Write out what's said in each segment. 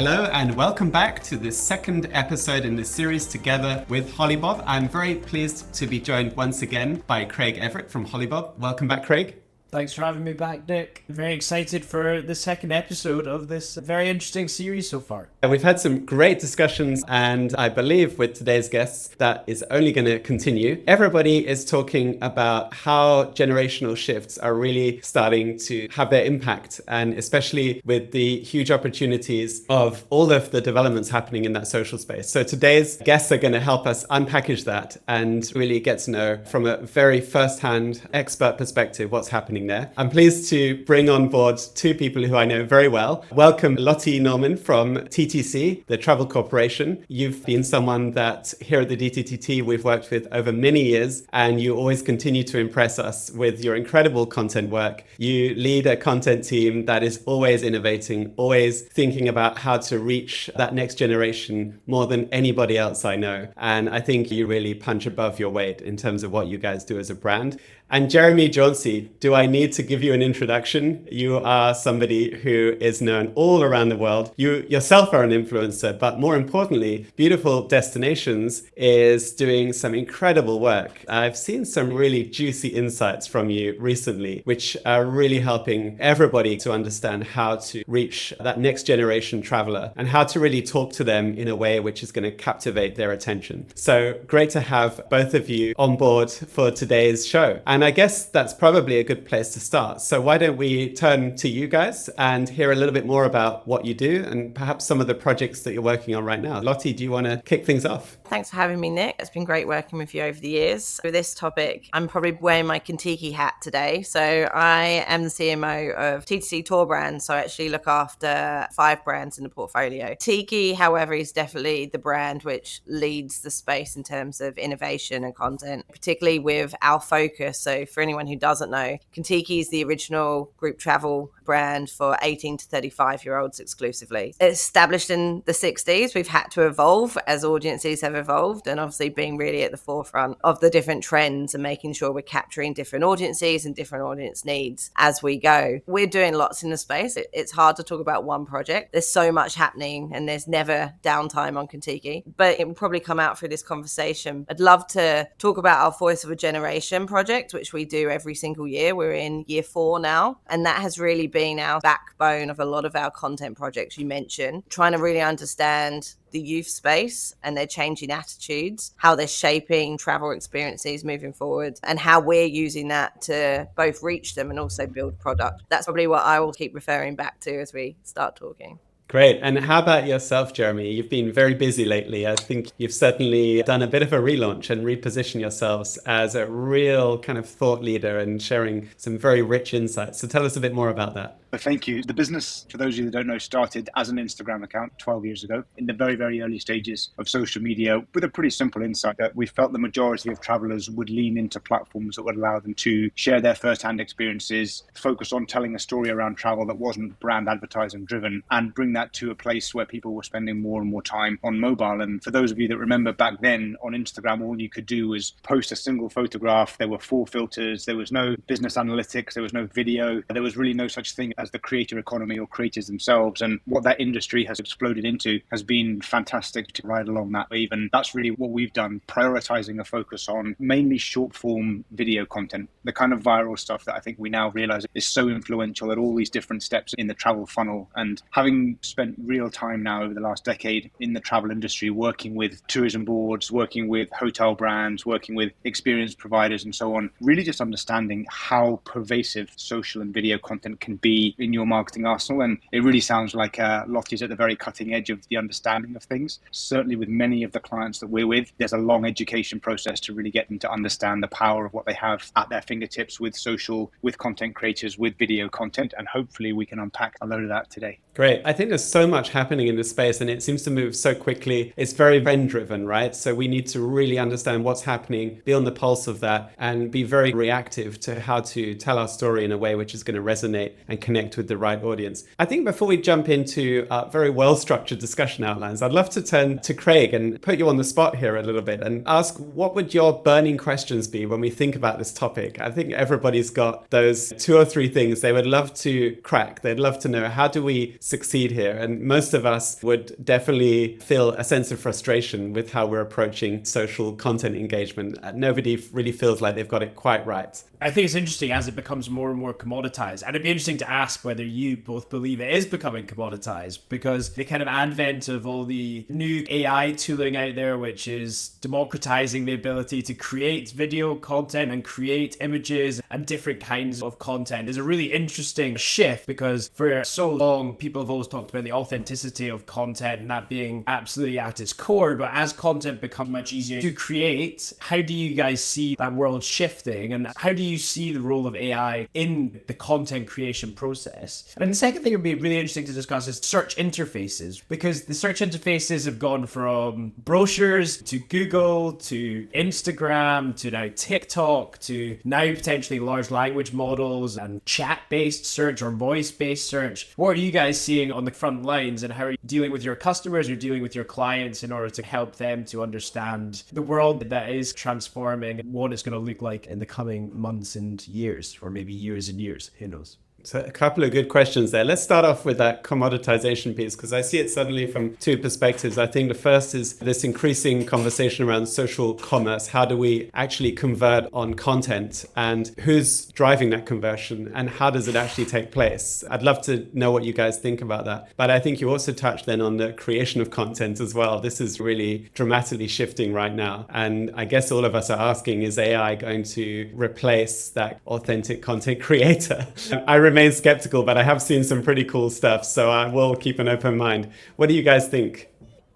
Hello and welcome back to the second episode in this series together with Hollybob. I'm very pleased to be joined once again by Craig Everett from Hollybob. Welcome back, Craig. Thanks for having me back, Nick. Very excited for the second episode of this very interesting series so far. And we've had some great discussions, and I believe with today's guests that is only going to continue. Everybody is talking about how generational shifts are really starting to have their impact, and especially with the huge opportunities of all of the developments happening in that social space. So today's guests are going to help us unpackage that and really get to know from a very first-hand expert perspective what's happening there. I'm pleased to bring on board two people who I know very well. Welcome Lottie Norman from TTC, the Travel Corporation. You've been someone that here at the DTTT we've worked with over many years, and you always continue to impress us with your incredible content work. You lead a content team that is always innovating, always thinking about how to reach that next generation more than anybody else I know. And I think you really punch above your weight in terms of what you guys do as a brand. And Jeremy Jauncey, do I need to give you an introduction? You are somebody who is known all around the world. You yourself are an influencer, but more importantly, Beautiful Destinations is doing some incredible work. I've seen some really juicy insights from you recently, which are really helping everybody to understand how to reach that next generation traveler and how to really talk to them in a way which is going to captivate their attention. So great to have both of you on board for today's show. And I guess that's probably a good place to start. So why don't we turn to you guys and hear a little bit more about what you do and perhaps some of the projects that you're working on right now. Lottie, do you want to kick things off? Thanks for having me, Nick. It's been great working with you over the years. With this topic, I'm probably wearing my Kentucky hat today. So I am the CMO of TTC Tour Brand. So I actually look after 5 brands in the portfolio. Tiki, however, is definitely the brand which leads the space in terms of innovation and content, particularly with our focus. So for anyone who doesn't know, Kentucky is the original group travel brand for 18 to 35-year-olds exclusively. Established in the 60s, we've had to evolve as audiences have evolved, and obviously being really at the forefront of the different trends and making sure we're capturing different audiences and different audience needs as we go. We're doing lots in the space. It's hard to talk about one project. There's so much happening and there's never downtime on Kentucky, but it will probably come out through this conversation. I'd love to talk about our Voice of a Generation project, which we do every single year. We're in year 4 now, and that has really been our backbone of a lot of our content projects you mentioned, trying to really understand the youth space and their changing attitudes, how they're shaping travel experiences moving forward, and how we're using that to both reach them and also build product. That's probably what I will keep referring back to as we start talking. Great. And how about yourself, Jeremy? You've been very busy lately. I think you've certainly done a bit of a relaunch and repositioned yourselves as a real kind of thought leader and sharing some very rich insights. So tell us a bit more about that. Thank you. The business, for those of you that don't know, started as an Instagram account 12 years ago in the very, very early stages of social media with a pretty simple insight that we felt the majority of travelers would lean into platforms that would allow them to share their first-hand experiences, focus on telling a story around travel that wasn't brand advertising driven, and bring that to a place where people were spending more and more time on mobile. And for those of you that remember back then on Instagram, all you could do was post a single photograph. There were 4 filters. There was no business analytics. There was no video. There was really no such thing as the creator economy or creators themselves. And what that industry has exploded into has been fantastic to ride along that wave. And that's really what we've done, prioritizing a focus on mainly short form video content, the kind of viral stuff that I think we now realize is so influential at all these different steps in the travel funnel. And having spent real time now over the last decade in the travel industry, working with tourism boards, working with hotel brands, working with experience providers and so on, really just understanding how pervasive social and video content can be in your marketing arsenal. And it really sounds like Lottie's at the very cutting edge of the understanding of things. Certainly with many of the clients that we're with, there's a long education process to really get them to understand the power of what they have at their fingertips with social, with content creators, with video content. And hopefully we can unpack a load of that today. Great. I think there's so much happening in this space and it seems to move so quickly. It's very trend driven, right? So we need to really understand what's happening, be on the pulse of that, and be very reactive to how to tell our story in a way which is going to resonate and connect with the right audience. I think before we jump into very well-structured discussion outlines, I'd love to turn to Craig and put you on the spot here a little bit and ask, what would your burning questions be when we think about this topic? I think everybody's got those 2 or 3 things they would love to crack. They'd love to know, how do we succeed here? here. And most of us would definitely feel a sense of frustration with how we're approaching social content engagement. Nobody really feels like they've got it quite right. I think it's interesting as it becomes more and more commoditized. And it'd be interesting to ask whether you both believe it is becoming commoditized, because the kind of advent of all the new AI tooling out there, which is democratizing the ability to create video content and create images and different kinds of content, is a really interesting shift, because for so long, people have always talked about the authenticity of content and that being absolutely at its core. But as content becomes much easier to create, how do you guys see that world shifting? And how do you see the role of AI in the content creation process? And then the second thing would be really interesting to discuss is search interfaces, because the search interfaces have gone from brochures to Google to Instagram to now TikTok to now potentially large language models and chat-based search or voice-based search. What are you guys seeing on the front lines, and how are you dealing with your customers or dealing with your clients in order to help them to understand the world that is transforming and what it's going to look like in the coming months and years, or maybe years and years, who knows? So a couple of good questions there. Let's start off with that commoditization piece, because I see it suddenly from two perspectives. I think the first is this increasing conversation around social commerce. How do we actually convert on content, and who's driving that conversion, and how does it actually take place? I'd love to know what you guys think about that. But I think you also touched then on the creation of content as well. This is really dramatically shifting right now. And I guess all of us are asking, is AI going to replace that authentic content creator? I remain skeptical, but I have seen some pretty cool stuff, so I will keep an open mind. What do you guys think?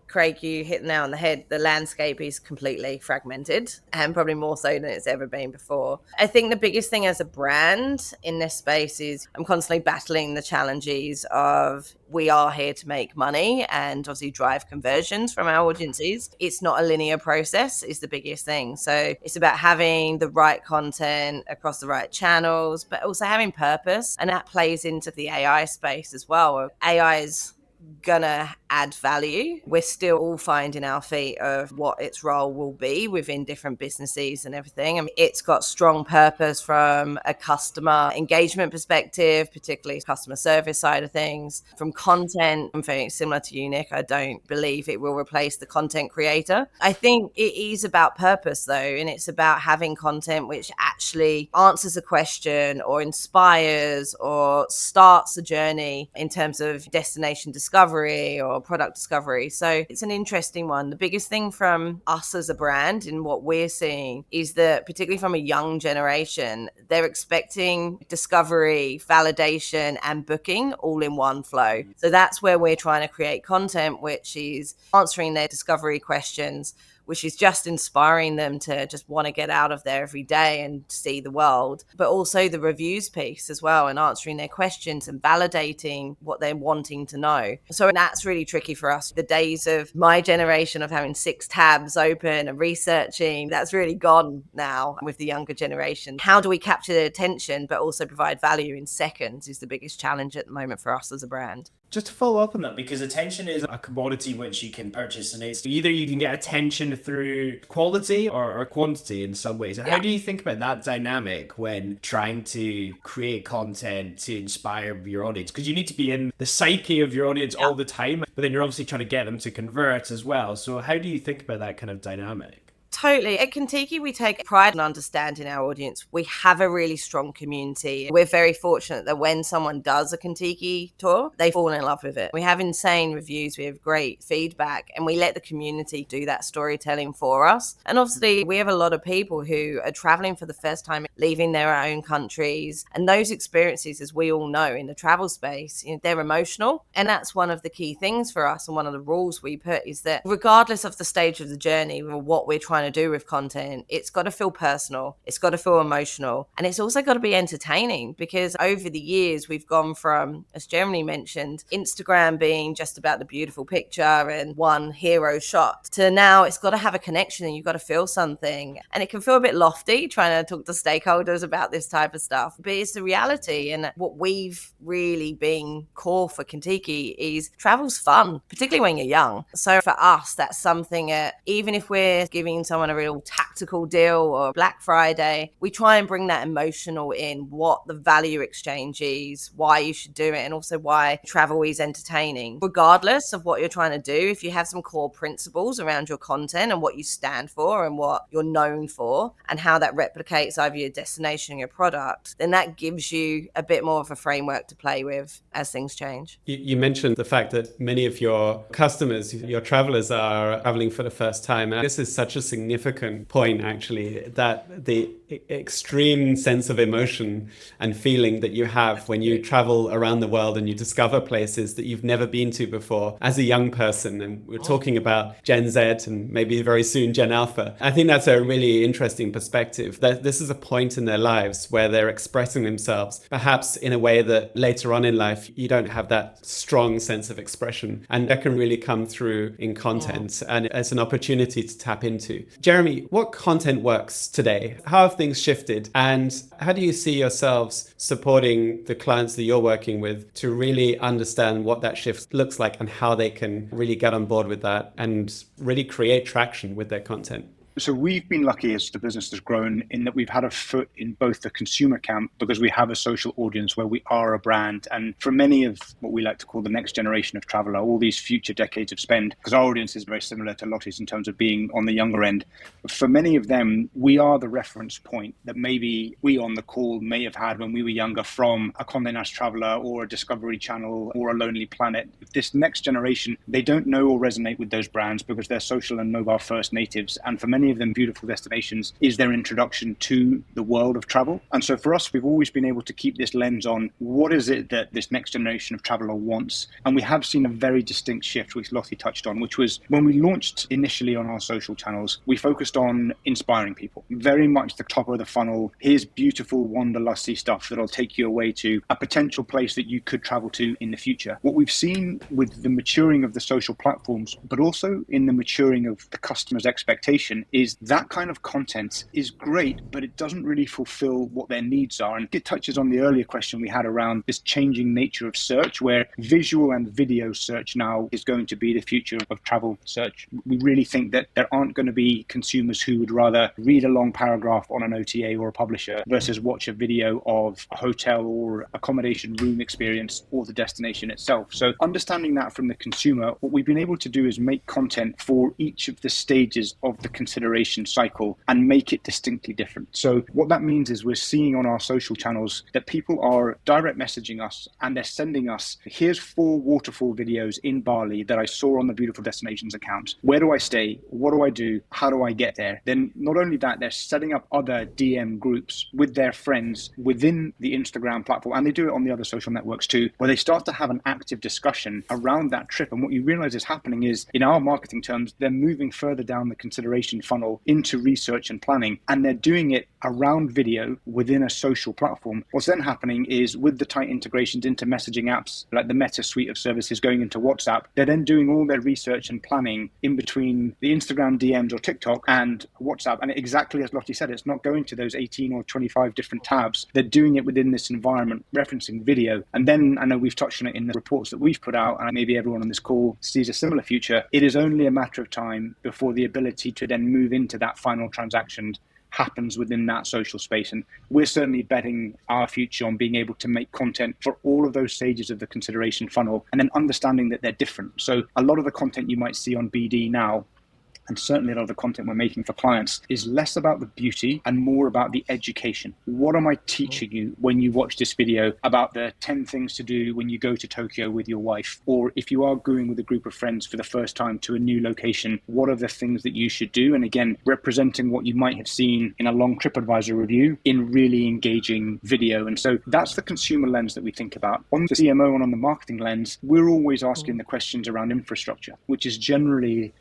Craig, you hit the nail on the head. The landscape is completely fragmented, and probably more so than it's ever been before. I think the biggest thing as a brand in this space is I'm constantly battling the challenges of, we are here to make money and obviously drive conversions from our audiences. It's not a linear process is the biggest thing. So it's about having the right content across the right channels, but also having purpose. And that plays into the AI space as well. AI is gonna add value. We're still all finding our feet of what its role will be within different businesses and everything. I mean, it's got strong purpose from a customer engagement perspective, particularly customer service side of things. From content, I'm very similar to you, Nick. I don't believe it will replace the content creator. I think it is about purpose though, and it's about having content which actually answers a question or inspires or starts a journey in terms of destination discovery or product discovery. So it's an interesting one. The biggest thing from us as a brand and what we're seeing is that, particularly from a young generation, they're expecting discovery, validation, and booking all in one flow. So that's where we're trying to create content which is answering their discovery questions, which is just inspiring them to just want to get out of there every day and see the world, but also the reviews piece as well, and answering their questions and validating what they're wanting to know. So that's really tricky for us. The days of my generation of having 6 tabs open and researching, that's really gone now with the younger generation. How do we capture their attention but also provide value in seconds is the biggest challenge at the moment for us as a brand. Just to follow up on that, because attention is a commodity which you can purchase, and it's either you can get attention through quality or quantity in some ways. And how do you think about that dynamic when trying to create content to inspire your audience? Because you need to be in the psyche of your audience all the time, but then you're obviously trying to get them to convert as well. So how do you think about that kind of dynamic? Totally. At Kentucky, we take pride in understanding our audience. We have a really strong community. We're very fortunate that when someone does a Kentucky tour, they fall in love with it. We have insane reviews. We have great feedback, and we let the community do that storytelling for us. And obviously, we have a lot of people who are traveling for the first time, leaving their own countries. And those experiences, as we all know, in the travel space, they're emotional. And that's one of the key things for us. And one of the rules we put is that regardless of the stage of the journey or what we're trying to do with content, it's got to feel personal, it's got to feel emotional, and it's also got to be entertaining, because over the years we've gone from, as Jeremy mentioned, Instagram being just about the beautiful picture and one hero shot, to now it's got to have a connection and you've got to feel something. And it can feel a bit lofty trying to talk to stakeholders about this type of stuff, but it's the reality. And what we've really been core for Kentucky is travel's fun, particularly when you're young. So for us, that's something even if we're giving someone on a real tactical deal or Black Friday, we try and bring that emotional in, what the value exchange is, why you should do it, and also why travel is entertaining. Regardless of what you're trying to do, if you have some core principles around your content and what you stand for and what you're known for and how that replicates over your destination and your product, then that gives you a bit more of a framework to play with as things change. You mentioned the fact that many of your customers, your travelers, are traveling for the first time. And this is such a significant point, actually, that the extreme sense of emotion and feeling that you have when you travel around the world and you discover places that you've never been to before as a young person. And we're talking about Gen Z and maybe very soon Gen Alpha. I think that's a really interesting perspective, that this is a point in their lives where they're expressing themselves, perhaps in a way that later on in life, you don't have that strong sense of expression. And that can really come through in content. And it's an opportunity to tap into. Jeremy, what content works today? How have things shifted? And how do you see yourselves supporting the clients that you're working with to really understand what that shift looks like and how they can really get on board with that and really create traction with their content? So we've been lucky as the business has grown in that we've had a foot in both the consumer camp because we have a social audience where we are a brand. And for many of what we like to call the next generation of traveler, all these future decades of spend, because our audience is very similar to Lottie's in terms of being on the younger end. For many of them, we are the reference point that maybe we on the call may have had when we were younger from a Condé Nast Traveler or a Discovery Channel or a Lonely Planet. This next generation, they don't know or resonate with those brands because they're social and mobile first natives. And for many of them, beautiful destinations is their introduction to the world of travel. And so for us, we've always been able to keep this lens on what is it that this next generation of traveler wants. And we have seen a very distinct shift, which Lottie touched on, which was when we launched initially on our social channels, we focused on inspiring people, very much the top of the funnel. Here's beautiful, wanderlusty stuff that'll take you away to a potential place that you could travel to in the future. What we've seen with the maturing of the social platforms, but also in the maturing of the customer's expectation, is that kind of content is great, but it doesn't really fulfill what their needs are. And it touches on the earlier question we had around this changing nature of search, where visual and video search now is going to be the future of travel search. We really think that there aren't going to be consumers who would rather read a long paragraph on an OTA or a publisher versus watch a video of a hotel or accommodation room experience or the destination itself. So understanding that from the consumer, what we've been able to do is make content for each of the stages of the consideration cycle and make it distinctly different. So what that means is we're seeing on our social channels that people are direct messaging us and they're sending us, here's 4 waterfall videos in Bali that I saw on the Beautiful Destinations account. Where do I stay? What do I do? How do I get there? Then not only that, they're setting up other DM groups with their friends within the Instagram platform, and they do it on the other social networks too, where they start to have an active discussion around that trip. And what you realize is happening is, in our marketing terms, they're moving further down the consideration funnel into research and planning, and they're doing it around video within a social platform. What's then happening is, with the tight integrations into messaging apps like the Meta suite of services going into WhatsApp, they're then doing all their research and planning in between the Instagram DMs or TikTok and WhatsApp. And exactly as Lottie said, it's not going to those 18 or 25 different tabs. They're doing it within this environment, referencing video. And then, I know we've touched on it in the reports that we've put out, and maybe everyone on this call sees a similar future. It is only a matter of time before the ability to then move into that final transaction happens within that social space. And we're certainly betting our future on being able to make content for all of those stages of the consideration funnel, and then understanding that they're different. So a lot of the content you might see on BD now, and certainly a lot of the content we're making for clients, is less about the beauty and more about the education. What am I teaching you when you watch this video about the 10 things to do when you go to Tokyo with your wife? Or if you are going with a group of friends for the first time to a new location, what are the things that you should do? And again, representing what you might have seen in a long TripAdvisor review in really engaging video. And so that's the consumer lens that we think about. On the CMO and on the marketing lens, we're always asking the questions around infrastructure, which is generally,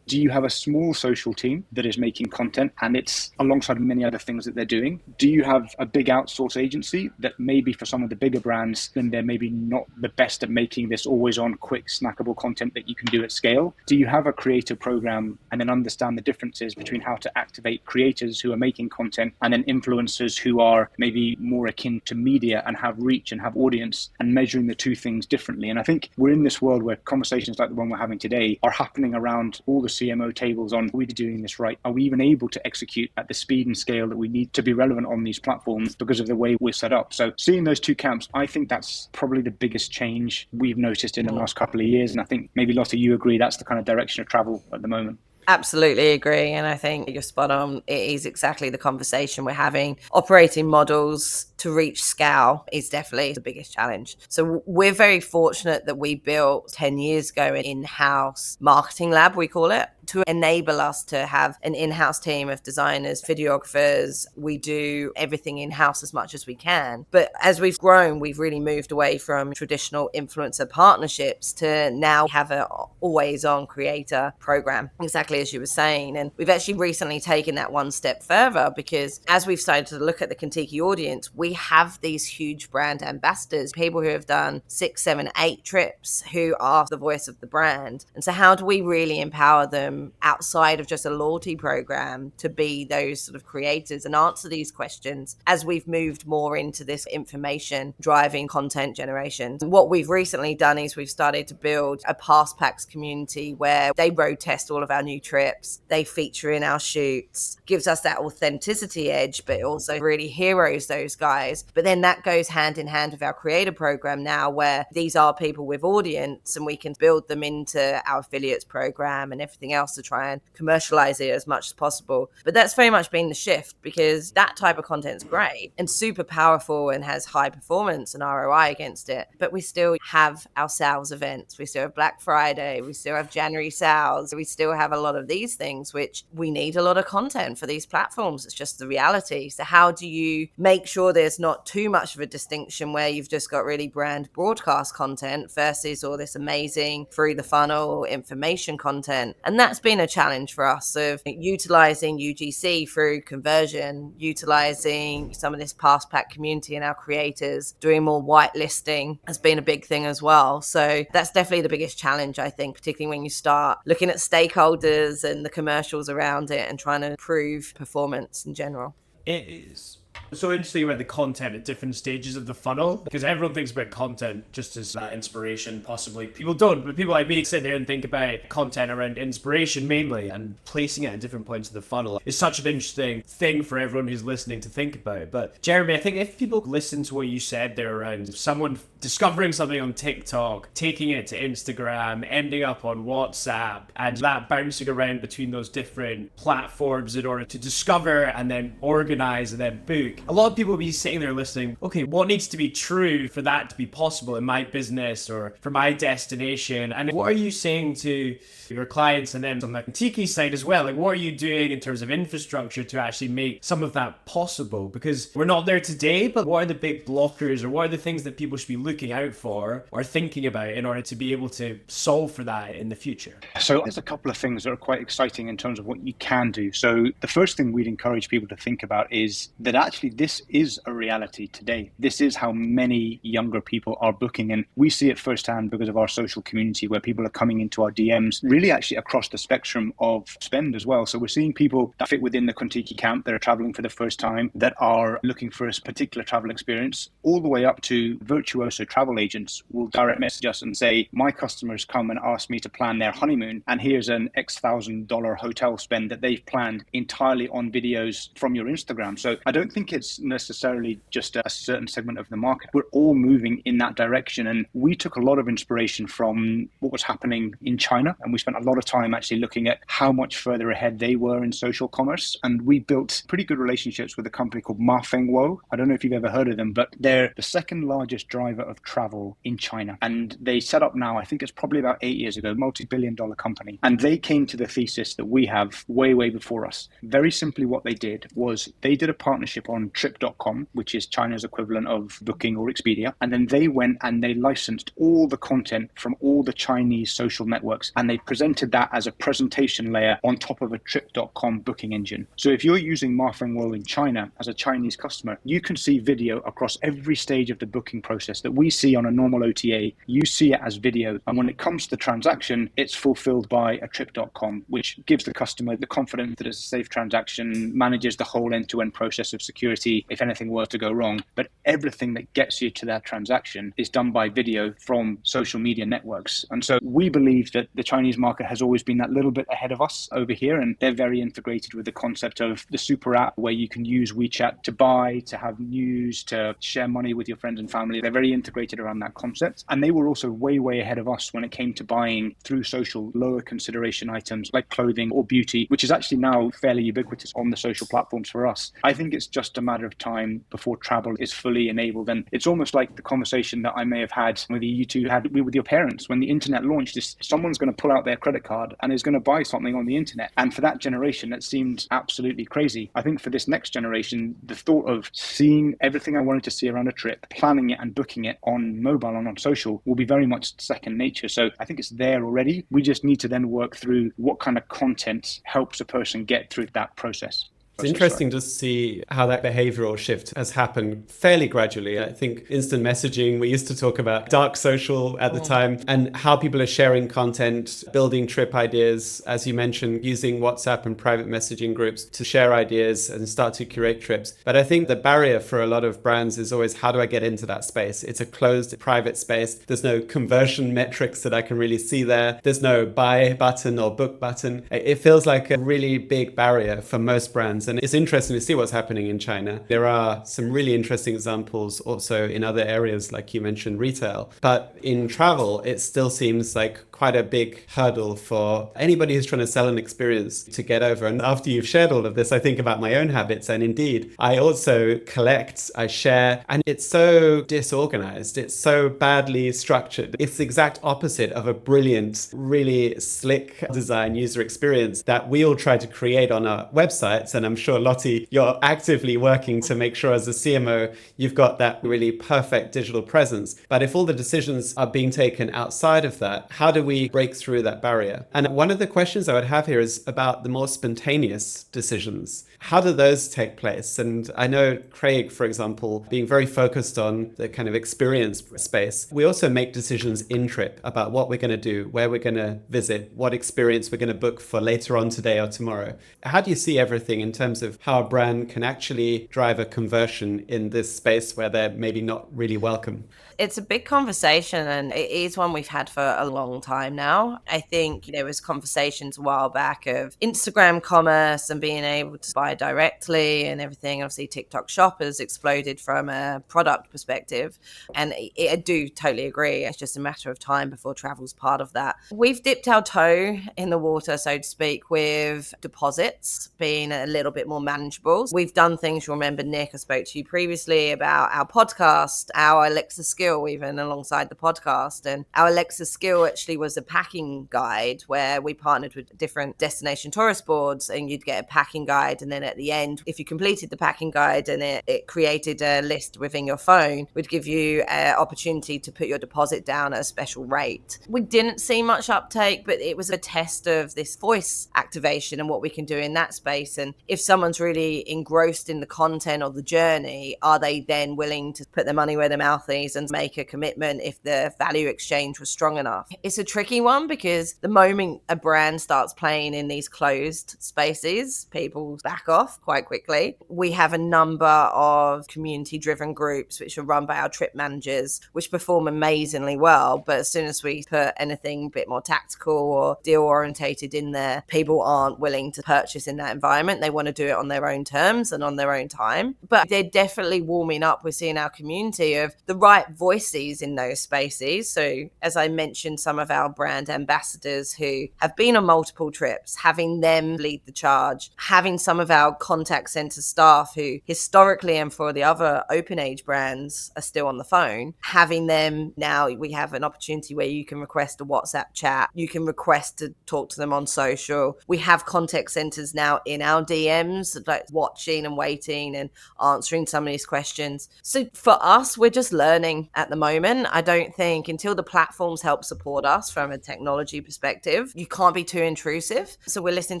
do you have a small social team that is making content and it's alongside many other things that they're doing? Do you have a big outsource agency that maybe for some of the bigger brands, then they're maybe not the best at making this always on quick snackable content that you can do at scale? Do you have a creative program and then understand the differences between how to activate creators who are making content and then influencers who are maybe more akin to media and have reach and have audience, and measuring the two things differently? And I think we're in this world where conversations like the one we're having today are happening around all the CMO tables on, are we doing this right? Are we even able to execute at the speed and scale that we need to be relevant on these platforms because of the way we're set up? So seeing those two camps, I think that's probably the biggest change we've noticed in the last couple of years. And I think maybe Lotte, you agree that's the kind of direction of travel at the moment. Absolutely agree. And I think you're spot on. It is exactly the conversation we're having. Operating models to reach scale is definitely the biggest challenge. So we're very fortunate that we built 10 years ago an in-house marketing lab, we call it, to enable us to have an in-house team of designers, videographers. We do everything in-house as much as we can. But as we've grown, we've really moved away from traditional influencer partnerships to now have an always-on creator program, exactly as you were saying. And we've actually recently taken that one step further, because as we've started to look at the Contiki audience, we have these huge brand ambassadors, people who have done 6, 7, 8 trips, who are the voice of the brand. And so how do we really empower them outside of just a loyalty program to be those sort of creators and answer these questions as we've moved more into this information driving content generation? What we've recently done is we've started to build a pass packs community where they road test all of our new trips, they feature in our shoots, gives us that authenticity edge, but also really heroes those guys. But then that goes hand in hand with our creator program now, where these are people with audience and we can build them into our affiliates program and everything else to try and commercialize it as much as possible. But that's very much been the shift, because that type of content is great and super powerful and has high performance and ROI against it. But we still have our sales events. We still have Black Friday. We still have January sales. We still have a lot of these things, which we need a lot of content for these platforms. It's just the reality. So how do you make sure there's not too much of a distinction where you've just got really brand broadcast content versus all this amazing through the funnel information content? And that's been a challenge for us, of utilizing UGC through conversion, utilizing some of this pass pack community and our creators, doing more whitelisting has been a big thing as well. So that's definitely the biggest challenge, I think, particularly when you start looking at stakeholders and the commercials around it and trying to improve performance in general. It is so interesting about the content at different stages of the funnel, because everyone thinks about content just as that inspiration. Possibly people don't, but people like me sit there and think about content around inspiration mainly, and placing it at different points of the funnel is such an interesting thing for everyone who's listening to think about. But Jeremy, I think if people listen to what you said there around someone discovering something on TikTok, taking it to Instagram, ending up on WhatsApp, and that bouncing around between those different platforms in order to discover and then organize and then book, a lot of people will be sitting there listening, okay, what needs to be true for that to be possible in my business or for my destination? And what are you saying to your clients, and then on the Contiki side as well? Like, what are you doing in terms of infrastructure to actually make some of that possible? Because we're not there today, but what are the big blockers, or what are the things that people should be looking out for or thinking about in order to be able to solve for that in the future? So there's a couple of things that are quite exciting in terms of what you can do. So the first thing we'd encourage people to think about is that actually this is a reality today. This is how many younger people are booking, and we see it firsthand because of our social community, where people are coming into our DMs really actually across the spectrum of spend as well. So we're seeing people that fit within the Contiki camp that are traveling for the first time, that are looking for a particular travel experience, all the way up to virtuoso travel agents will direct message us and say, my customers come and ask me to plan their honeymoon, and here's an X $1,000 hotel spend that they've planned entirely on videos from your Instagram. So I don't think it's necessarily just a certain segment of the market. We're all moving in that direction. And we took a lot of inspiration from what was happening in China. And we spent a lot of time actually looking at how much further ahead they were in social commerce. And we built pretty good relationships with a company called Ma Fengwo. I don't know if you've ever heard of them, but they're the second largest driver of travel in China. And they set up now, I think it's probably about 8 years ago, multi-billion-dollar company. And they came to the thesis that we have way, way before us. Very simply what they did was they did a partnership on trip.com, which is China's equivalent of Booking or Expedia. And then they went and they licensed all the content from all the Chinese social networks, and they presented that as a presentation layer on top of a trip.com booking engine. So if you're using Ma Fengwo in China as a Chinese customer, you can see video across every stage of the booking process that we see on a normal OTA. You see it as video. And when it comes to the transaction, it's fulfilled by a trip.com, which gives the customer the confidence that it's a safe transaction, manages the whole end-to-end process of security security if anything were to go wrong. But everything that gets you to that transaction is done by video from social media networks. And so we believe that the Chinese market has always been that little bit ahead of us over here, and they're very integrated with the concept of the super app where you can use WeChat to buy, to have news, to share money with your friends and family. They're very integrated around that concept. And they were also way, way ahead of us when it came to buying through social lower consideration items like clothing or beauty, which is actually now fairly ubiquitous on the social platforms for us. I think it's just a matter of time before travel is fully enabled. And it's almost like the conversation that I may have had with you two had with your parents when the internet launched. Is someone's going to pull out their credit card and is going to buy something on the internet. And for that generation, it seemed absolutely crazy. I think for this next generation, the thought of seeing everything I wanted to see around a trip, planning it and booking it on mobile and on social will be very much second nature. So I think it's there already. We just need to then work through what kind of content helps a person get through that process. It's interesting to see how that behavioral shift has happened fairly gradually. I think instant messaging, we used to talk about dark social at the time, and how people are sharing content, building trip ideas, as you mentioned, using WhatsApp and private messaging groups to share ideas and start to curate trips. But I think the barrier for a lot of brands is always, how do I get into that space? It's a closed private space. There's no conversion metrics that I can really see there. There's no buy button or book button. It feels like a really big barrier for most brands. And it's interesting to see what's happening in China. There are some really interesting examples also in other areas, like you mentioned, retail. But in travel, it still seems like quite a big hurdle for anybody who's trying to sell an experience to get over. And after you've shared all of this, I think about my own habits. And indeed, I also collect, I share, and it's so disorganized. It's so badly structured. It's the exact opposite of a brilliant, really slick design user experience that we all try to create on our websites. And I'm sure, Lottie, you're actively working to make sure as a CMO, you've got that really perfect digital presence. But if all the decisions are being taken outside of that, how do we break through that barrier? And one of the questions I would have here is about the more spontaneous decisions. How do those take place? And I know Craig, for example, being very focused on the kind of experience space, we also make decisions in trip about what we're going to do, where we're going to visit, what experience we're going to book for later on today or tomorrow. How do you see everything in terms of how a brand can actually drive a conversion in this space where they're maybe not really welcome? It's a big conversation, and it is one we've had for a long time now. I think there was conversations a while back of Instagram commerce and being able to buy directly and everything. Obviously, TikTok Shop has exploded from a product perspective, and I do totally agree. It's just a matter of time before travel's part of that. We've dipped our toe in the water, so to speak, with deposits being a little bit more manageable. We've done things, you remember, Nick, I spoke to you previously about our podcast, our Alexa skill, even alongside the podcast. And our Alexa skill actually was a packing guide where we partnered with different destination tourist boards, and you'd get a packing guide. And then at the end, if you completed the packing guide and it created a list within your phone, would give you an opportunity to put your deposit down at a special rate. We didn't see much uptake, but it was a test of this voice activation and what we can do in that space. And if someone's really engrossed in the content or the journey, are they then willing to put their money where their mouth is and make a commitment if the value exchange was strong enough? It's a tricky one, because the moment a brand starts playing in these closed spaces, people back off quite quickly. We have a number of community-driven groups which are run by our trip managers, which perform amazingly well. But as soon as we put anything a bit more tactical or deal-orientated in there, people aren't willing to purchase in that environment. They want to do it on their own terms and on their own time. But they're definitely warming up. We're seeing our community of the right voices in those spaces. So as I mentioned, some of our brand ambassadors who have been on multiple trips, having them lead the charge, having some of our contact center staff who historically and for the other open age brands are still on the phone, having them now, we have an opportunity where you can request a WhatsApp chat, you can request to talk to them on social. We have contact centers now in our DMs, like watching and waiting and answering some of these questions. So for us, we're just learning at the moment. I don't think until the platforms help support us from a technology perspective, you can't be too intrusive. So we're listening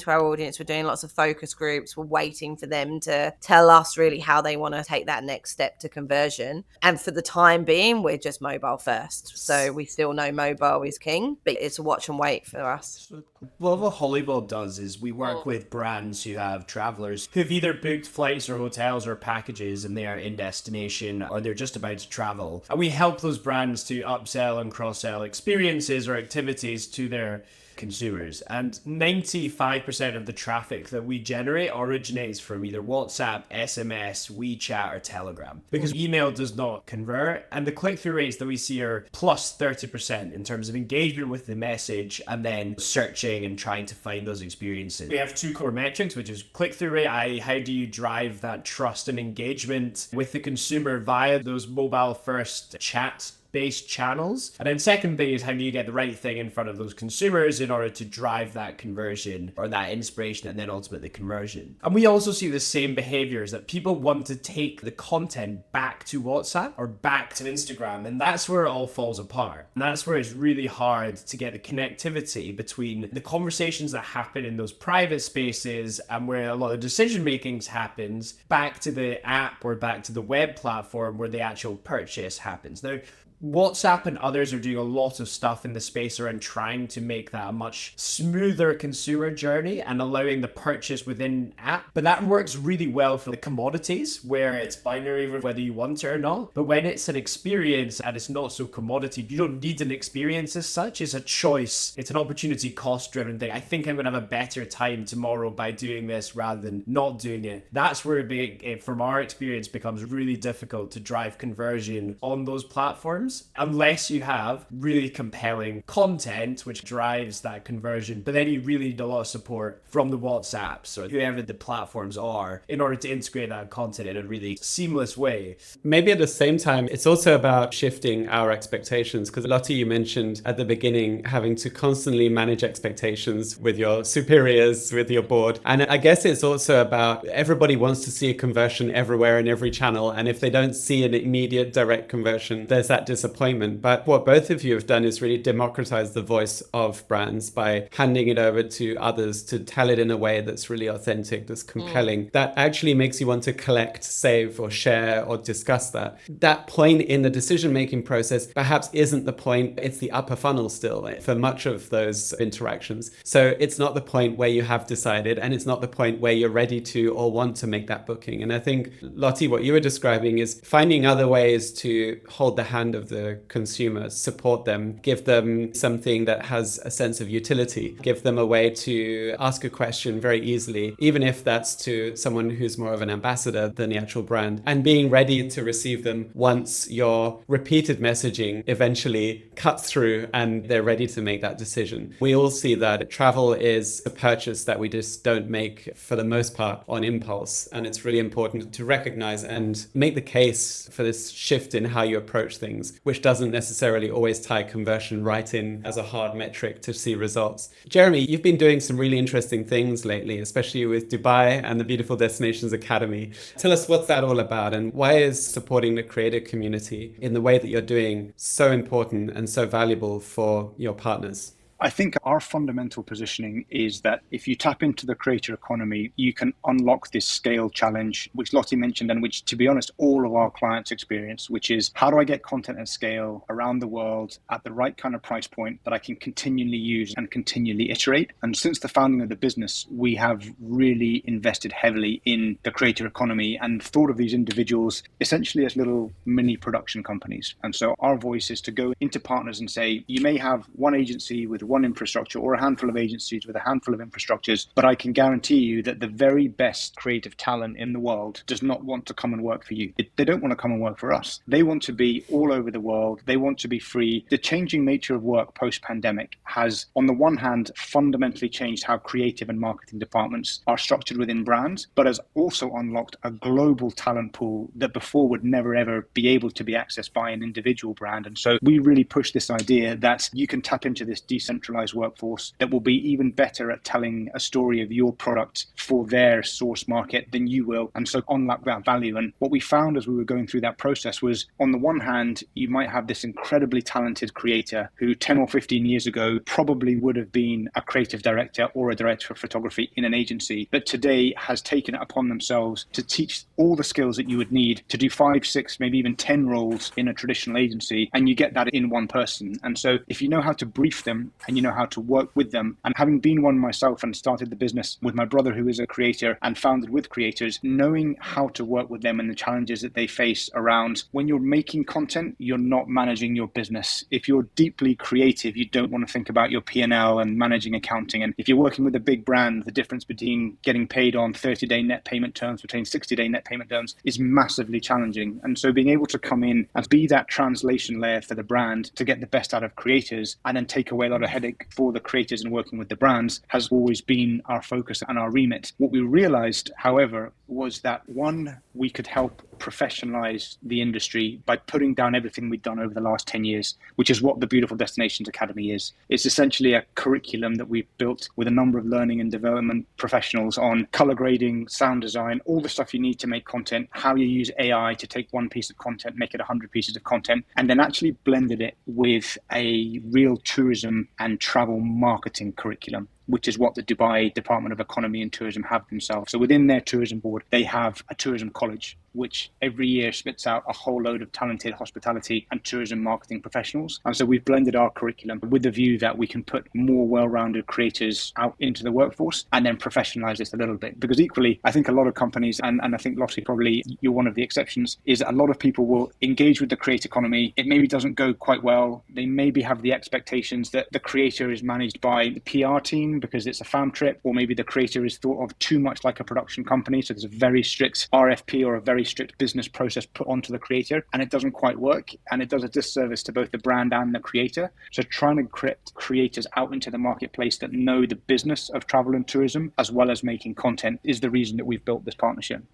to our audience. We're doing lots of focus groups. We're waiting for them to tell us really how they want to take that next step to conversion. And for the time being, we're just mobile first. So we still know mobile is king, but it's a watch and wait for us. Well, what Hollywood does is we work with brands who have travel travelers who've either booked flights or hotels or packages and they are in destination or they're just about to travel. And we help those brands to upsell and cross-sell experiences or activities to their consumers. And 95% of the traffic that we generate originates from either WhatsApp, SMS, WeChat, or Telegram, because email does not convert. And the click-through rates that we see are plus 30% in terms of engagement with the message and then searching and trying to find those experiences. We have two core metrics, which is click-through rate, i.e. how do you drive that trust and engagement with the consumer via those mobile-first chat based channels. And then second thing is how do you get the right thing in front of those consumers in order to drive that conversion or that inspiration and then ultimately conversion. And we also see the same behaviors that people want to take the content back to WhatsApp or back to Instagram. And that's where it all falls apart. And that's where it's really hard to get the connectivity between the conversations that happen in those private spaces and where a lot of decision making happens back to the app or back to the web platform where the actual purchase happens. Now, WhatsApp and others are doing a lot of stuff in the space around trying to make that a much smoother consumer journey and allowing the purchase within app. But that works really well for the commodities where it's binary whether you want it or not. But when it's an experience and it's not so commodity, you don't need an experience as such. It's a choice. It's an opportunity cost driven thing. I think I'm going to have a better time tomorrow by doing this rather than not doing it. That's where it, from our experience, becomes really difficult to drive conversion on those platforms, unless you have really compelling content which drives that conversion. But then you really need a lot of support from the WhatsApps or whoever the platforms are in order to integrate that content in a really seamless way. Maybe at the same time, it's also about shifting our expectations, because Lottie, you mentioned at the beginning having to constantly manage expectations with your superiors, with your board. And I guess it's also about everybody wants to see a conversion everywhere in every channel. And if they don't see an immediate direct conversion, there's that disappointment. But what both of you have done is really democratize the voice of brands by handing it over to others to tell it in a way that's really authentic, that's compelling, that actually makes you want to collect, save, or share, or discuss that. That point in the decision-making process perhaps isn't the point. It's the upper funnel still for much of those interactions. So it's not the point where you have decided, and it's not the point where you're ready to or want to make that booking. And I think, Lottie, what you were describing is finding other ways to hold the hand of the consumer, support them, give them something that has a sense of utility, give them a way to ask a question very easily, even if that's to someone who's more of an ambassador than the actual brand, and being ready to receive them once your repeated messaging eventually cuts through and they're ready to make that decision. We all see that travel is a purchase that we just don't make for the most part on impulse, and it's really important to recognize and make the case for this shift in how you approach things, which doesn't necessarily always tie conversion right in as a hard metric to see results. Jeremy, you've been doing some really interesting things lately, especially with Dubai and the Beautiful Destinations Academy. Tell us what's that all about, and why is supporting the creator community in the way that you're doing so important and so valuable for your partners? I think our fundamental positioning is that if you tap into the creator economy, you can unlock this scale challenge, which Lottie mentioned, and which, to be honest, all of our clients experience, which is how do I get content at scale around the world at the right kind of price point that I can continually use and continually iterate. And since the founding of the business, we have really invested heavily in the creator economy and thought of these individuals essentially as little mini production companies. And so our voice is to go into partners and say, you may have one agency with one infrastructure or a handful of agencies with a handful of infrastructures, but I can guarantee you that the very best creative talent in the world does not want to come and work for you. They don't want to come and work for us. They want to be all over the world. They want to be free. The changing nature of work post-pandemic has, on the one hand, fundamentally changed how creative and marketing departments are structured within brands, but has also unlocked a global talent pool that before would never ever be able to be accessed by an individual brand. And so we really push this idea that you can tap into this decentralized workforce that will be even better at telling a story of your product for their source market than you will, and so unlock that value. And what we found as we were going through that process was, on the one hand, you might have this incredibly talented creator who 10 or 15 years ago probably would have been a creative director or a director of photography in an agency, but today has taken it upon themselves to teach all the skills that you would need to do 5, 6, maybe even 10 roles in a traditional agency, and you get that in one person. And so if you know how to brief them and you know how to work with them. And having been one myself and started the business with my brother, who is a creator and founded with creators, knowing how to work with them and the challenges that they face around when you're making content, you're not managing your business. If you're deeply creative, you don't want to think about your P&L and managing accounting. And if you're working with a big brand, the difference between getting paid on 30-day net payment terms between 60-day net payment terms is massively challenging. And so being able to come in and be that translation layer for the brand to get the best out of creators and then take away a lot of headache for the creators and working with the brands has always been our focus and our remit. What we realized, however, was that one, we could help professionalize the industry by putting down everything we've done over the last 10 years, which is what the Beautiful Destinations Academy is. It's essentially a curriculum that we've built with a number of learning and development professionals on color grading, sound design, all the stuff you need to make content, how you use AI to take one piece of content, make it 100 pieces of content, and then actually blended it with a real tourism and travel marketing curriculum, which is what the Dubai Department of Economy and Tourism have themselves. So within their tourism board, they have a tourism college, which every year spits out a whole load of talented hospitality and tourism marketing professionals. And so we've blended our curriculum with the view that we can put more well-rounded creators out into the workforce and then professionalize this a little bit. Because equally, I think a lot of companies, and I think Lottie, probably you're one of the exceptions, is a lot of people will engage with the creator economy. It maybe doesn't go quite well. They maybe have the expectations that the creator is managed by the PR team because it's a fam trip, or maybe the creator is thought of too much like a production company. So there's a very strict RFP or a very strict business process put onto the creator, and it doesn't quite work. And it does a disservice to both the brand and the creator. So trying to create creators out into the marketplace that know the business of travel and tourism, as well as making content, is the reason that we've built this partnership.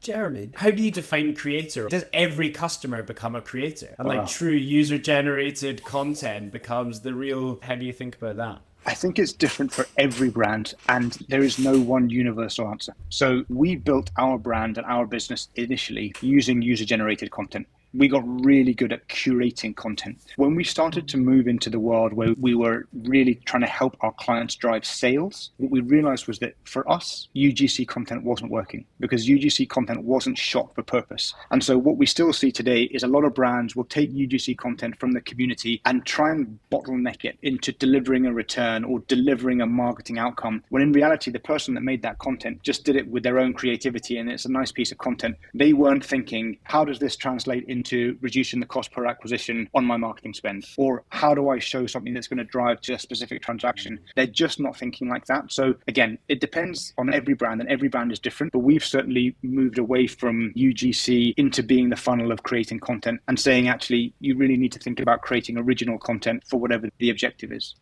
Jeremy, how do you define creator? Does every customer become a creator? And like true user-generated content becomes the real... How do you think about that? I think it's different for every brand, and there is no one universal answer. So we built our brand and our business initially using user-generated content. We got really good at curating content. When we started to move into the world where we were really trying to help our clients drive sales, what we realized was that for us, UGC content wasn't working because UGC content wasn't shot for purpose. And so what we still see today is a lot of brands will take UGC content from the community and try and bottleneck it into delivering a return or delivering a marketing outcome, when in reality, the person that made that content just did it with their own creativity and it's a nice piece of content. They weren't thinking, how does this translate into reducing the cost per acquisition on my marketing spend? Or how do I show something that's going to drive to a specific transaction? They're just not thinking like that. So again, it depends on every brand and every brand is different, but we've certainly moved away from UGC into being the funnel of creating content and saying, actually, you really need to think about creating original content for whatever the objective is.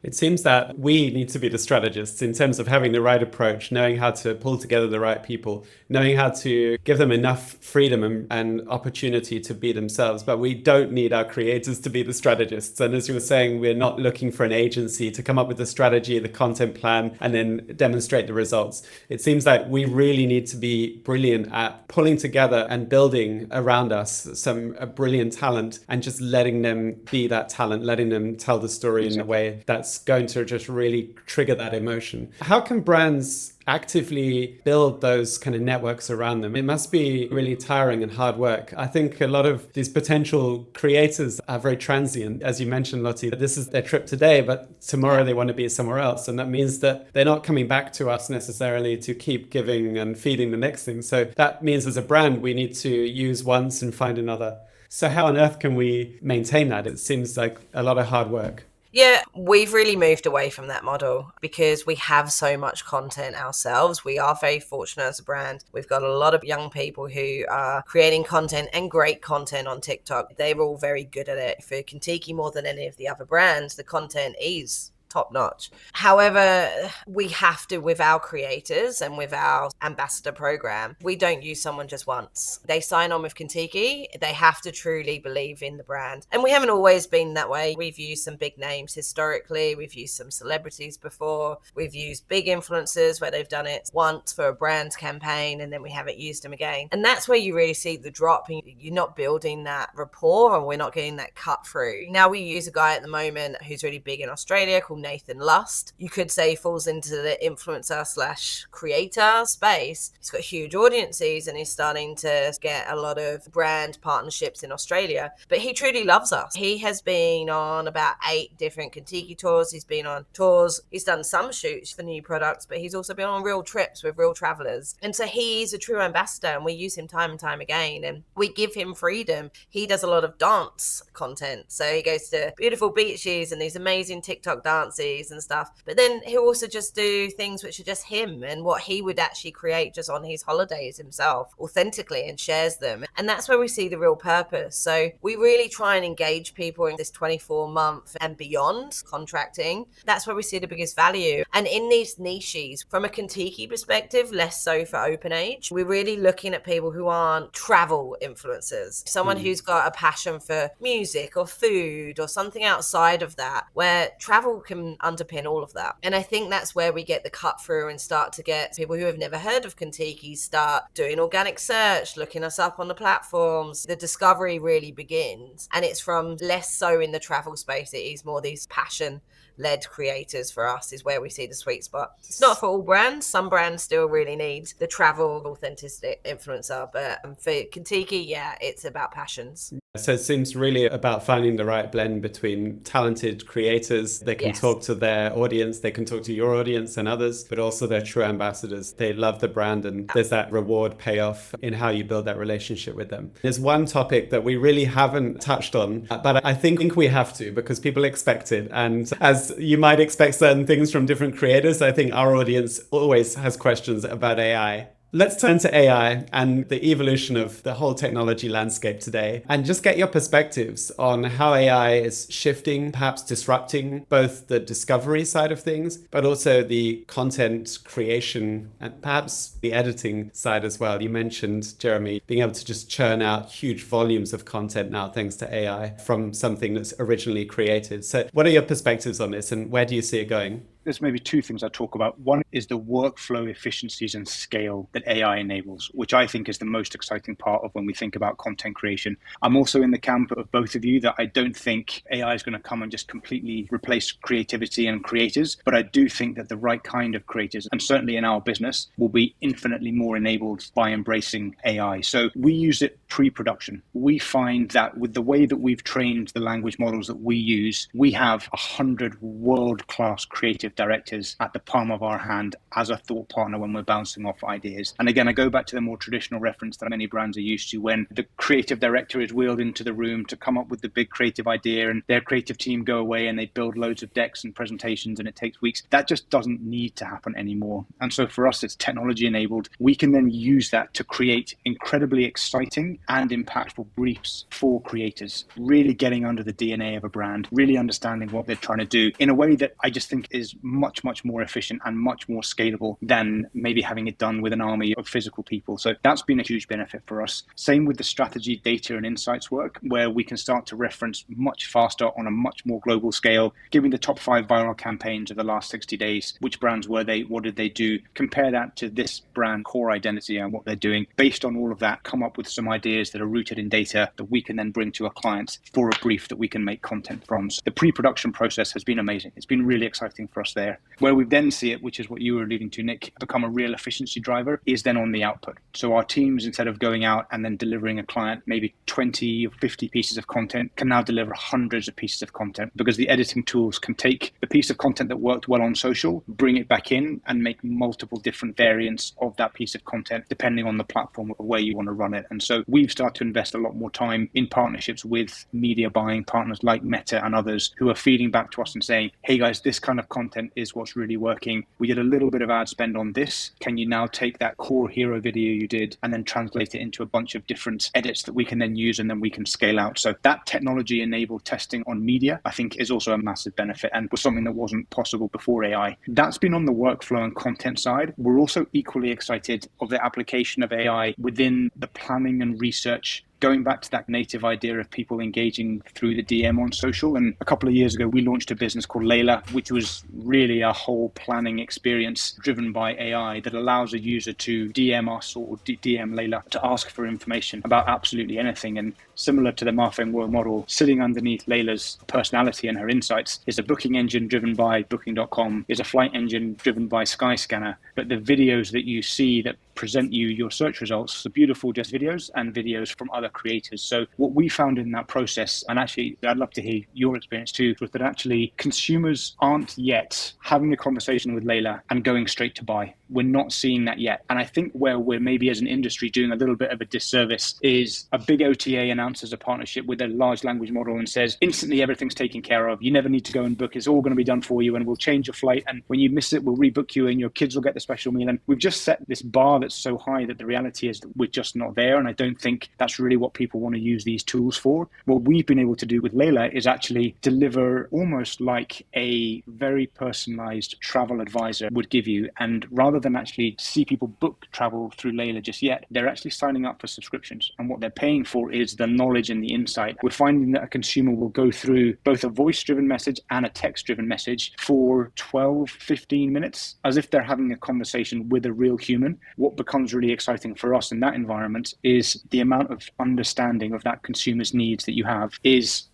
It seems that we need to be the strategists in terms of having the right approach, knowing how to pull together the right people, knowing how to give them enough freedom and opportunity to be themselves. But we don't need our creators to be the strategists. And as you were saying, we're not looking for an agency to come up with the strategy, the content plan, and then demonstrate the results. It seems like we really need to be brilliant at pulling together and building around us some brilliant talent and just letting them be that talent, letting them tell the story in a way that's going to just really trigger that emotion. How can brands actively build those kind of networks around them? It must be really tiring and hard work. I think a lot of these potential creators are very transient. As you mentioned, Lottie, this is their trip today, but tomorrow they want to be somewhere else. And that means that they're not coming back to us necessarily to keep giving and feeding the next thing. So that means as a brand, we need to use once and find another. So how on earth can we maintain that? It seems like a lot of hard work. Yeah, we've really moved away from that model because we have so much content ourselves. We are very fortunate as a brand. We've got a lot of young people who are creating content and great content on TikTok. They're all very good at it. For Kentucky, more than any of the other brands, the content is top notch. However, we have to, with our creators and with our ambassador program, we don't use someone just once. They sign on with Kentucky. They have to truly believe in the brand. And we haven't always been that way. We've used some big names historically. We've used some celebrities before. We've used big influencers where they've done it once for a brand campaign and then we haven't used them again. And that's where you really see the drop. You're not building that rapport and we're not getting that cut through. Now we use a guy at the moment who's really big in Australia called Nathan Lust. You could say he falls into the influencer slash creator space. He's got huge audiences and he's starting to get a lot of brand partnerships in Australia. But he truly loves us. He has been on about 8 different Kentucky tours. He's been on tours. He's done some shoots for new products, but he's also been on real trips with real travelers. And so he's a true ambassador, and we use him time and time again. And we give him freedom. He does a lot of dance content. So he goes to beautiful beaches and these amazing TikTok dances and stuff. But then he'll also just do things which are just him and what he would actually create just on his holidays himself authentically and shares them. And that's where we see the real purpose. So we really try and engage people in this 24-month and beyond contracting. That's where we see the biggest value. And in these niches, from a Kentucky perspective, less so for open age, we're really looking at people who aren't travel influencers. Someone who's got a passion for music or food or something outside of that, where travel can underpin all of that. And I think that's where we get the cut through and start to get people who have never heard of Kentucky start doing organic search, looking us up on the platforms. The discovery really begins. And it's from less so in the travel space, it is more these passion-led creators for us is where we see the sweet spot. It's not for all brands. Some brands still really need the travel authentic influencer, but for Kentucky, yeah, it's about passions. So it seems really about finding the right blend between talented creators. They can talk to their audience, they can talk to your audience and others, but also they're true ambassadors. They love the brand and there's that reward payoff in how you build that relationship with them. There's one topic that we really haven't touched on, but I think we have to because people expect it. And as you might expect certain things from different creators, I think our audience always has questions about AI. Let's turn to AI and the evolution of the whole technology landscape today and just get your perspectives on how AI is shifting, perhaps disrupting both the discovery side of things, but also the content creation and perhaps the editing side as well. You mentioned, Jeremy, being able to just churn out huge volumes of content now thanks to AI from something that's originally created. So what are your perspectives on this and where do you see it going? There's maybe 2 things I talk about. One is the workflow efficiencies and scale that AI enables, which I think is the most exciting part of when we think about content creation. I'm also in the camp of both of you that I don't think AI is going to come and just completely replace creativity and creators, but I do think that the right kind of creators, and certainly in our business, will be infinitely more enabled by embracing AI. So we use it pre-production. We find that with the way that we've trained the language models that we use, we have 100 world-class creative directors at the palm of our hand as a thought partner when we're bouncing off ideas. And again, I go back to the more traditional reference that many brands are used to when the creative director is wheeled into the room to come up with the big creative idea and their creative team go away and they build loads of decks and presentations and it takes weeks. That just doesn't need to happen anymore. And so for us, it's technology enabled. We can then use that to create incredibly exciting and impactful briefs for creators, really getting under the DNA of a brand, really understanding what they're trying to do in a way that I just think is much, much more efficient and much more scalable than maybe having it done with an army of physical people. So that's been a huge benefit for us. Same with the strategy, data and insights work, where we can start to reference much faster on a much more global scale, giving the top 5 viral campaigns of the last 60 days, which brands were they, what did they do, compare that to this brand core identity and what they're doing. Based on all of that, come up with some ideas that are rooted in data that we can then bring to our clients for a brief that we can make content from. So the pre-production process has been amazing. It's been really exciting for us there. Where we then see it, which is what you were alluding to, Nick, become a real efficiency driver, is then on the output. So our teams, instead of going out and then delivering a client maybe 20 or 50 pieces of content, can now deliver hundreds of pieces of content because the editing tools can take the piece of content that worked well on social, bring it back in and make multiple different variants of that piece of content depending on the platform or where you want to run it. And so we've started to invest a lot more time in partnerships with media buying partners like Meta and others who are feeding back to us and saying, hey guys, this kind of content is what's really working. We did a little bit of ad spend on this. Can you now take that core hero video you did and then translate it into a bunch of different edits that we can then use and then we can scale out? So that technology enabled testing on media, I think, is also a massive benefit and was something that wasn't possible before AI. That's been on the workflow and content side. We're also equally excited of the application of AI within the planning and research going back to that native idea of people engaging through the DM on social. And a couple of years ago, we launched a business called Layla, which was really a whole planning experience driven by AI that allows a user to DM us or DM Layla to ask for information about absolutely anything. And similar to the Marfeng World model, sitting underneath Layla's personality and her insights is a booking engine driven by booking.com, is a flight engine driven by Skyscanner. But the videos that you see that present you your search results are beautiful, just videos and videos from other creators. So what we found in that process, and actually I'd love to hear your experience too, was that actually consumers aren't yet having a conversation with Layla and going straight to buy. We're not seeing that yet. And I think where we're maybe as an industry doing a little bit of a disservice is a big OTA announces a partnership with a large language model and says instantly everything's taken care of. You never need to go and book. It's all going to be done for you, and we'll change your flight. And when you miss it, we'll rebook you and your kids will get the special meal. And we've just set this bar that's so high that the reality is that we're just not there. And I don't think that's really what people want to use these tools for. What we've been able to do with Layla is actually deliver almost like a very personalized travel advisor would give you. And rather than actually see people book travel through Layla just yet, they're actually signing up for subscriptions. And what they're paying for is the knowledge and the insight. We're finding that a consumer will go through both a voice-driven message and a text-driven message for 12, 15 minutes, as if they're having a conversation with a real human. What becomes really exciting for us in that environment is the amount of understanding of that consumer's needs that you have is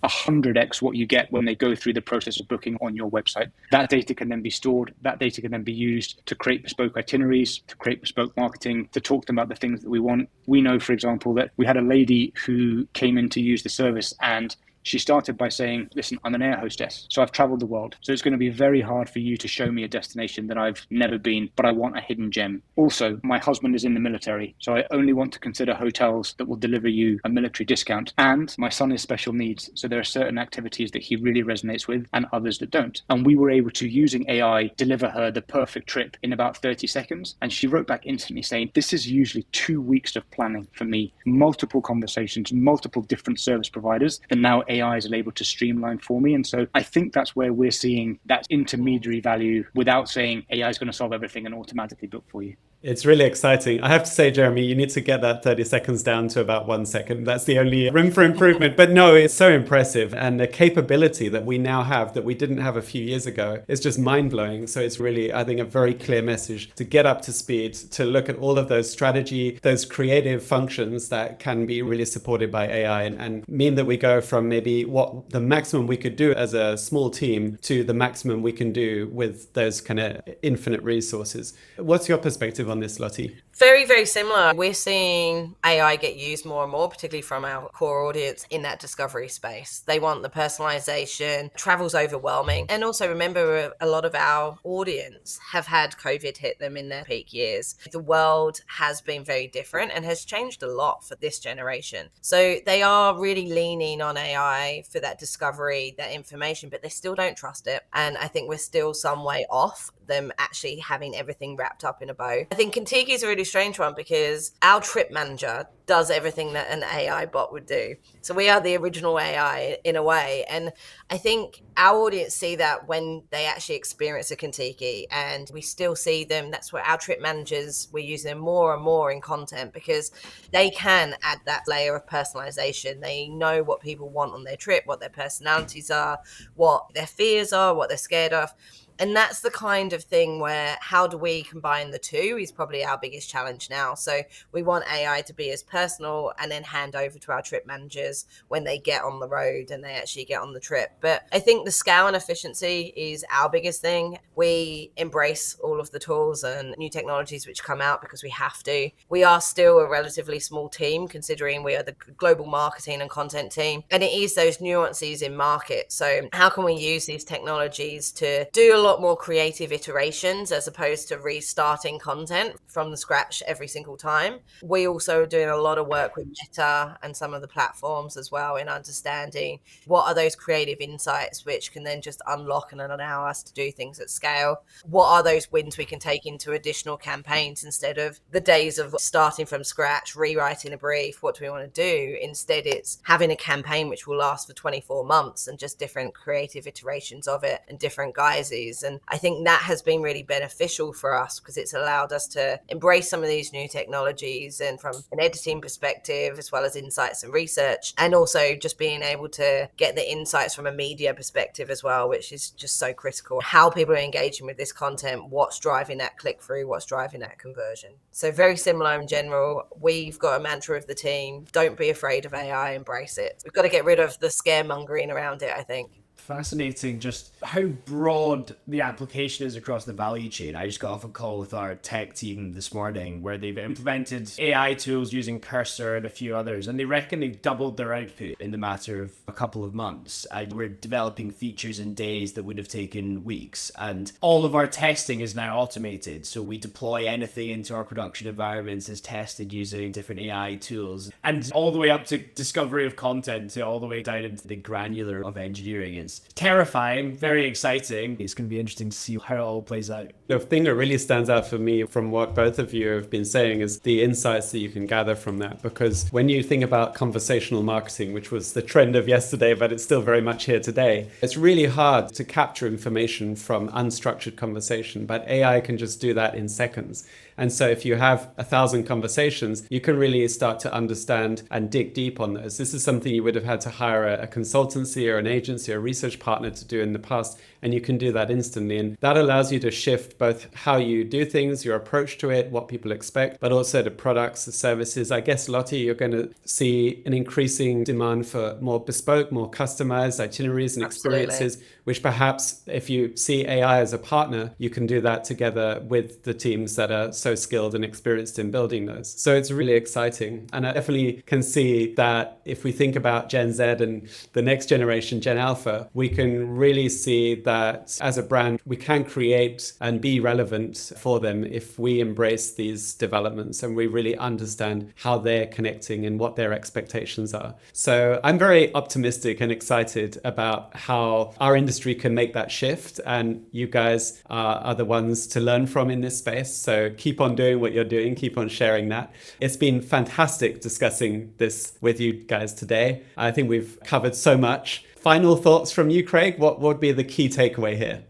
100x what you get when they go through the process of booking on your website. That data can then be stored. That data can then be used to create bespoke itineraries, to create bespoke marketing, to talk to them about the things that we want. We know, for example, that we had a lady who came in to use the service, and she started by saying, listen, I'm an air hostess, so I've traveled the world. So it's going to be very hard for you to show me a destination that I've never been, but I want a hidden gem. Also, my husband is in the military, so I only want to consider hotels that will deliver you a military discount. And my son is special needs, so there are certain activities that he really resonates with and others that don't. And we were able to, using AI, deliver her the perfect trip in about 30 seconds. And she wrote back instantly saying, this is usually 2 weeks of planning for me, multiple conversations, multiple different service providers, and now AI is able to streamline for me. And so I think that's where we're seeing that intermediary value without saying AI is going to solve everything and automatically book for you. It's really exciting. I have to say, Jeremy, you need to get that 30 seconds down to about 1 second. That's the only room for improvement. But no, it's so impressive. And the capability that we now have that we didn't have a few years ago is just mind-blowing. So it's really, I think, a very clear message to get up to speed, to look at all of those strategy, those creative functions that can be really supported by AI and mean that we go from maybe what the maximum we could do as a small team to the maximum we can do with those kind of infinite resources. What's your perspective on this, Lottie? Very, very similar. We're seeing AI get used more and more, particularly from our core audience in that discovery space. They want the personalization, travel's overwhelming. And also remember, a lot of our audience have had COVID hit them in their peak years. The world has been very different and has changed a lot for this generation. So they are really leaning on AI for that discovery, that information, but they still don't trust it. And I think we're still some way off them actually having everything wrapped up in a bow. I think Contiki is a really strange one because our trip manager does everything that an AI bot would do. So we are the original AI in a way. And I think our audience see that when they actually experience a Contiki, and we still see them. That's where our trip managers, we're using them more and more in content because they can add that layer of personalization. They know what people want on their trip, what their personalities are, what their fears are, what they're scared of. And that's the kind of thing where how do we combine the two is probably our biggest challenge now. So we want AI to be as personal and then hand over to our trip managers when they get on the road and they actually get on the trip. But I think the scale and efficiency is our biggest thing. We embrace all of the tools and new technologies which come out because we have to. We are still a relatively small team considering we are the global marketing and content team. And it is those nuances in market. So how can we use these technologies to do a lot more creative iterations as opposed to restarting content from the scratch every single time? We also are doing a lot of work with Meta and some of the platforms as well in understanding what are those creative insights which can then just unlock and allow us to do things at scale. What are those wins we can take into additional campaigns instead of the days of starting from scratch, rewriting a brief, what do we want to do? Instead, it's having a campaign which will last for 24 months and just different creative iterations of it and different guises. technologies. And I think that has been really beneficial for us because it's allowed us to embrace some of these new technologies, and from an editing perspective, as well as insights and research, and also just being able to get the insights from a media perspective as well, which is just so critical. How people are engaging with this content, what's driving that click through, what's driving that conversion. So very similar in general. We've got a mantra of the team: don't be afraid of AI, embrace it. We've got to get rid of the scaremongering around it, I think. Fascinating just how broad the application is across the value chain. I just got off a call with our tech team this morning where they've implemented AI tools using Cursor and a few others, and they reckon they've doubled their output in the matter of a couple of months. And we're developing features in days that would have taken weeks, and all of our testing is now automated. So we deploy anything into our production environments is tested using different AI tools, and all the way up to discovery of content to all the way down into the granular of engineering. It's terrifying, very exciting. It's going to be interesting to see how it all plays out. The thing that really stands out for me from what both of you have been saying is the insights that you can gather from that. Because when you think about conversational marketing, which was the trend of yesterday, but it's still very much here today, it's really hard to capture information from unstructured conversation, but AI can just do that in seconds. And so if you have 1,000 conversations, you can really start to understand and dig deep on those. This is something you would have had to hire a consultancy or an agency or a research partner to do in the past, and you can do that instantly. And that allows you to shift both how you do things, your approach to it, what people expect, but also the products, the services. I guess, Lottie, you're going to see an increasing demand for more bespoke, more customized itineraries and experiences, which perhaps if you see AI as a partner, you can do that together with the teams that are so skilled and experienced in building those. So it's really exciting. And I definitely can see that if we think about Gen Z and the next generation, Gen Alpha, we can really see that as a brand, we can create and be relevant for them if we embrace these developments and we really understand how they're connecting and what their expectations are. So I'm very optimistic and excited about how our industry can make that shift. And you guys are the ones to learn from in this space. So keep on doing what you're doing, keep on sharing that. It's been fantastic discussing this with you guys today. I think we've covered so much. Final thoughts from you, Craig? What would be the key takeaway here?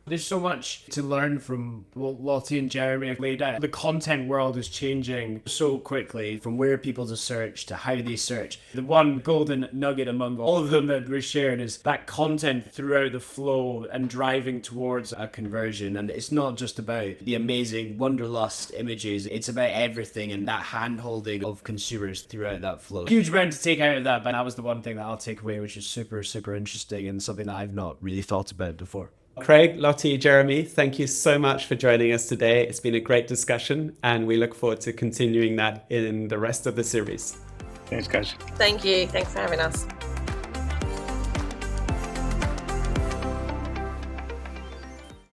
There's so much to learn from what Lottie and Jeremy have laid out. The content world is changing so quickly, from where people to search to how they search. The one golden nugget among all of them that we're sharing is that content throughout the flow and driving towards a conversion. And it's not just about the amazing wanderlust images, it's about everything and that hand-holding of consumers throughout that flow. Huge amount to take out of that, but that was the one thing that I'll take away, which is super, super interesting and something that I've not really thought about before. Craig, Lottie, Jeremy, thank you so much for joining us today. It's been a great discussion, and we look forward to continuing that in the rest of the series. Thanks, guys. Thank you. Thanks for having us.